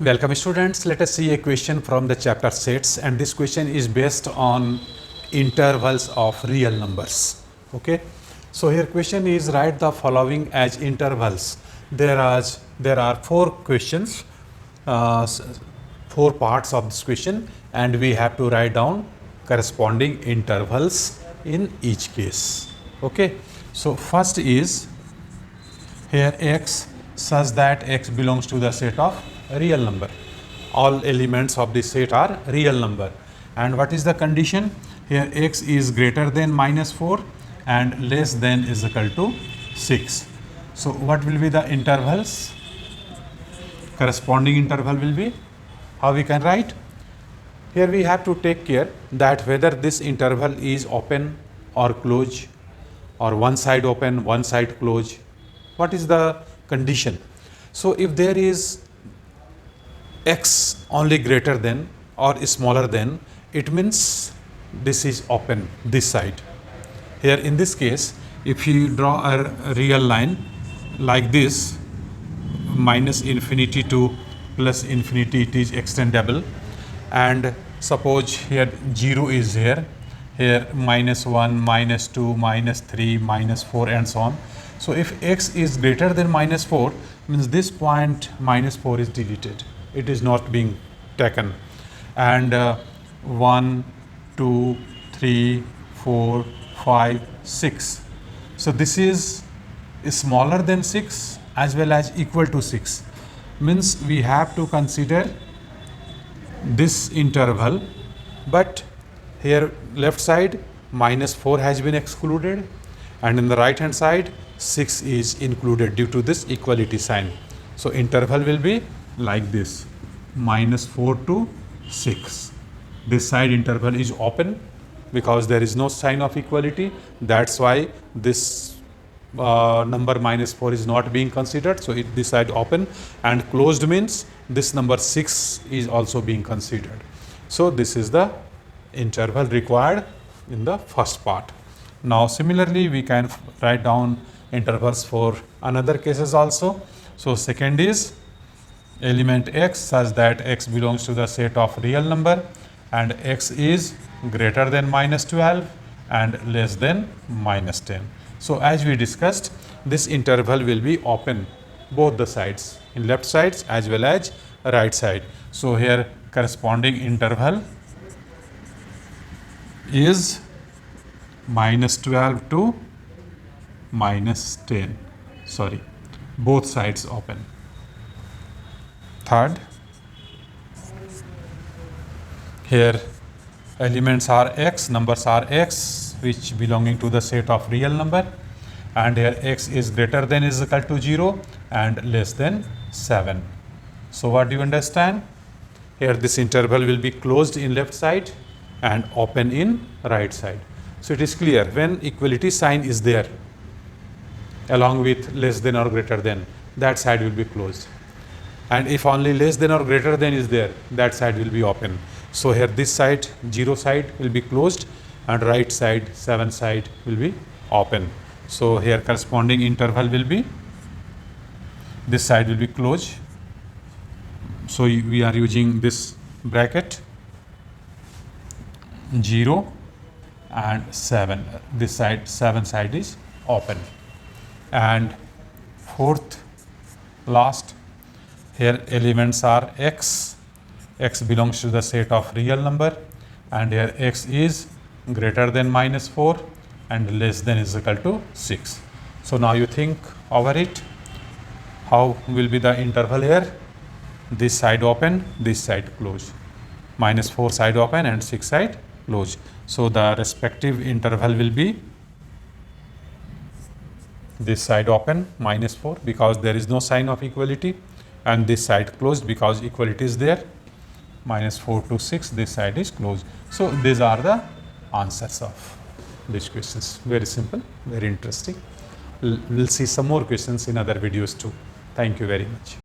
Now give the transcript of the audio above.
Welcome students, let us see a question from the chapter sets, and this question is based on intervals of real numbers. Okay, so here question is write the following as intervals. There are four questions, four parts of this question, and we have to write down corresponding intervals in each case. Okay, so first is here x such that x belongs to the set of real number. All elements of the set are real number. And what is the condition? Here x is greater than -4 and less than is equal to 6. So what will be the intervals? Corresponding interval will be, how we can write? Here we have to take care that whether this interval is open or closed, or one side open, one side closed. What is the condition? So if there is x only greater than or smaller than, it means this is open, this side. Here in this case, if you draw a real line like this, minus infinity to plus infinity, it is extendable. And suppose here 0 is here -1, -2, -3, -4 and so on. So if x is greater than -4, means this point -4 is deleted. It is not being taken. And 1, 2, 3, 4, 5, 6. So this is smaller than 6 as well as equal to 6. Means we have to consider this interval, but here left side -4 has been excluded, and in the right hand side 6 is included due to this equality sign. So interval will be like this, -4 to 6. This side interval is open because there is no sign of equality. That's why this number -4 is not being considered. So this side open, and closed means this number 6 is also being considered. So this is the interval required in the first part. Now similarly we can write down intervals for another cases also. So second is element x such that x belongs to the set of real number and x is greater than -12 and less than -10. So as we discussed, this interval will be open both the sides, in left sides as well as right side. So here corresponding interval is -12 to -10. Sorry, both sides open. Third, here elements are x, numbers are x which belonging to the set of real number, and here x is greater than is equal to 0 and less than 7. So what do you understand? Here this interval will be closed in left side and open in right side. So it is clear, when equality sign is there along with less than or greater than, that side will be closed. And if only less than or greater than is there, that side will be open. So here this side, 0 side will be closed, and right side, 7 side will be open. So here corresponding interval will be, this side will be closed. So we are using this bracket 0 and 7. This side, 7 side is open. And fourth, last, here elements are x. X belongs to the set of real number, and here x is greater than -4 and less than is equal to 6. So now you think over it, how will be the interval here? This side open, this side closed. -4 side open and 6 side closed. So the respective interval will be this side open, -4, because there is no sign of equality, and this side closed because equality is there, -4 to 6, this side is closed. So these are the answers of these questions. Very simple, very interesting. We'll see some more questions in other videos too. Thank you very much.